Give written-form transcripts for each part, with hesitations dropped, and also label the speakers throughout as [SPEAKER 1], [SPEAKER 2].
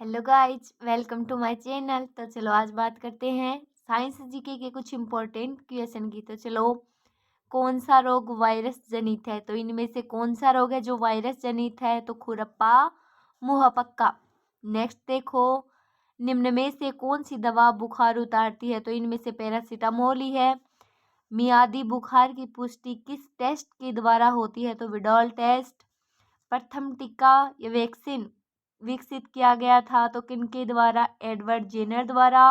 [SPEAKER 1] Hello guys, welcome to my channel. तो चलो आज बात करते हैं साइंस जीके के कुछ इम्पोर्टेंट क्वेश्चन की। तो चलो, कौन सा रोग वायरस जनित है? तो इनमें से कौन सा रोग है जो वायरस जनित है? तो खुरप्पा मुहपक्का। नेक्स्ट देखो, निम्न में से कौन सी दवा बुखार उतारती है? तो इनमें से पैरासीटामोल ही है। मियादी बुखार की पुष्टि किस टेस्ट के द्वारा होती है? तो विडॉल टेस्ट। प्रथम टीका या वैक्सीन विकसित किया गया था तो किनके द्वारा? एडवर्ड जेनर द्वारा।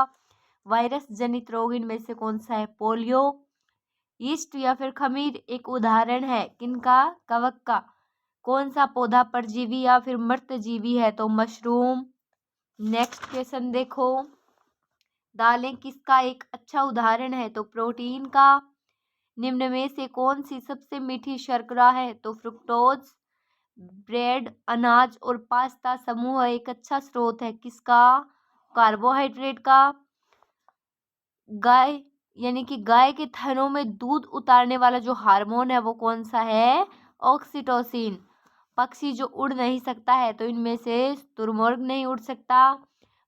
[SPEAKER 1] वायरस जनित रोग इनमें से कौन सा है? पोलियो। यीस्ट या फिर खमीर एक उदाहरण है किनका? कवक का। कौन सा पौधा परजीवी या फिर मृत जीवी है? तो मशरूम। नेक्स्ट क्वेश्चन देखो, दालें किसका एक अच्छा उदाहरण है? तो प्रोटीन का। निम्न में से कौन सी सबसे मीठी शर्करा है? तो फ्रुक्टोज। ब्रेड, अनाज और पास्ता समूह एक अच्छा स्रोत है किसका? कार्बोहाइड्रेट का। गाय यानी कि गाय के थनों में दूध उतारने वाला जो हार्मोन है वो कौन सा है? ऑक्सीटोसिन। पक्षी जो उड़ नहीं सकता है तो इनमें से तुरमुर्ग नहीं उड़ सकता।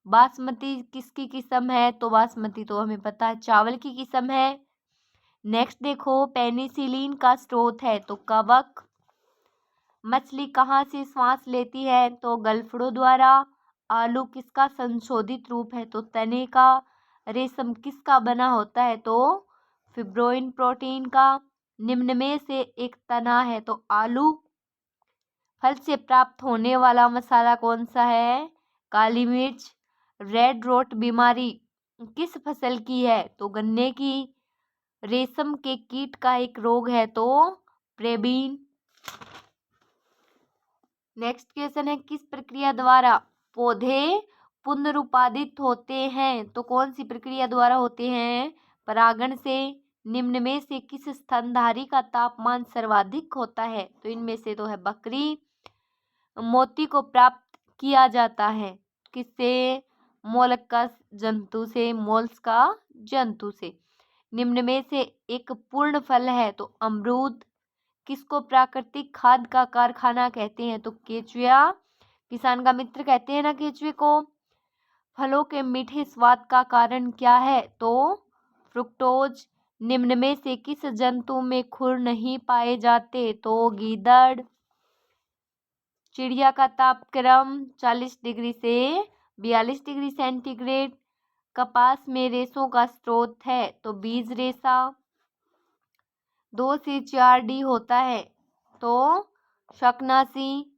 [SPEAKER 1] बासमती किसकी किस्म है? तो बासमती तो हमें पता है चावल की किस्म है। नेक्स्ट देखो, पेनिसिलिन का स्रोत है तो कवक। मछली कहाँ से श्वास लेती है? तो गलफड़ों द्वारा। आलू किसका संशोधित रूप है? तो तने का। रेशम किसका बना होता है? तो फिब्रोइन प्रोटीन का। निम्न में से एक तना है तो आलू। फल से प्राप्त होने वाला मसाला कौन सा है? काली मिर्च। रेड रोट बीमारी किस फसल की है? तो गन्ने की। रेशम के कीट का एक रोग है तो प्रेबीन। नेक्स्ट क्वेश्चन है, किस प्रक्रिया द्वारा पौधे पुनरुत्पादित होते हैं? तो कौन सी प्रक्रिया द्वारा होते हैं? परागण से। निम्न में से किस स्तनधारी का तापमान सर्वाधिक होता है? तो इनमें से तो है बकरी। मोती को प्राप्त किया जाता है किससे? मोलस्कस जंतु से, मोल्स्का जंतु से। निम्न में से एक पूर्ण फल है तो अमरूद। किसको प्राकृतिक खाद का कारखाना कहते हैं? तो केचुआ। किसान का मित्र कहते हैं ना केचुए को। फलों के मीठे स्वाद का कारण क्या है? तो फ्रुक्टोज। निम्न में से किस जंतु में खुर नहीं पाए जाते? तो गीदड़। चिड़िया का तापक्रम 40 डिग्री से 42 डिग्री सेंटीग्रेड। कपास में रेशों का स्रोत है तो बीज रेशा। 2 से 4 डी होता है तो शकनासी।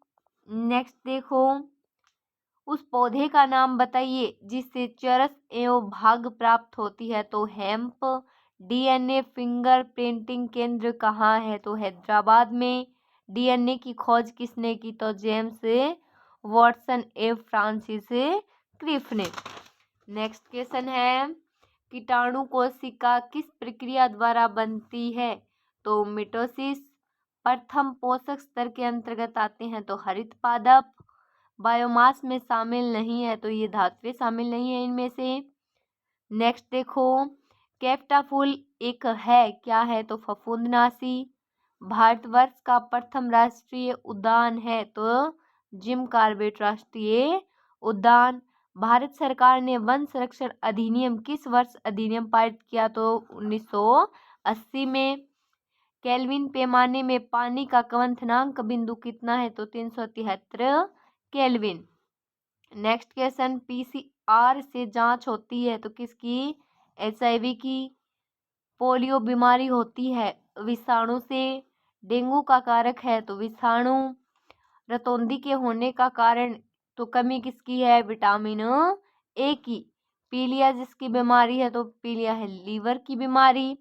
[SPEAKER 1] नेक्स्ट देखो, उस पौधे का नाम बताइए जिससे चरस एवं भाग प्राप्त होती है? तो हेम्प। डीएनए फिंगर प्रिंटिंग केंद्र कहाँ है? तो हैदराबाद में। डीएनए की खोज किसने की? तो जेम्स वॉटसन एवं फ्रांसिस क्रिक ने। नेक्स्ट क्वेश्चन है, कीटाणु कोशिका किस प्रक्रिया द्वारा बनती है? तो मिटोसिस। प्रथम पोषक स्तर के अंतर्गत आते हैं तो हरित पादप। बायोमास में शामिल नहीं है तो ये धातुएं शामिल नहीं है इनमें से। नेक्स्ट देखो, कैप्टा फूल एक है क्या है? तो फफूंदनाशी। भारतवर्ष का प्रथम राष्ट्रीय उद्यान है तो जिम कॉर्बेट राष्ट्रीय उद्यान। भारत सरकार ने वन संरक्षण अधिनियम किस वर्ष अधिनियम पारित किया? तो 1980 में। केल्विन पैमाने में पानी का क्वथनांक बिंदु कितना है? तो 373 केल्विन। नेक्स्ट क्वेश्चन, पीसीआर से जांच होती है तो किसकी? एचआईवी की। पोलियो बीमारी होती है विषाणु से। डेंगू का कारक है तो विषाणु। रतौंधी के होने का कारण तो कमी किसकी है? विटामिन ए की। पीलिया जिसकी बीमारी है तो पीलिया है लीवर की बीमारी।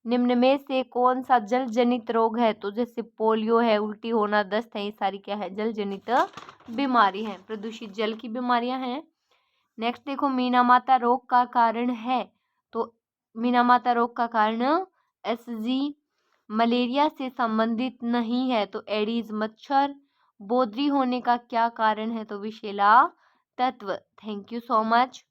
[SPEAKER 1] निम्न में से कौन सा जल जनित रोग है? तो जैसे पोलियो है, उल्टी होना, दस्त है, ये सारी क्या है? जल जनित बीमारी है, प्रदूषित जल की बीमारियां हैं। नेक्स्ट देखो, मीनामाता रोग का कारण है तो मीनामाता रोग का कारण एसजी। मलेरिया से संबंधित नहीं है तो एडीज मच्छर। बोधरी होने का क्या कारण है? तो विषैला तत्व। Thank you so much.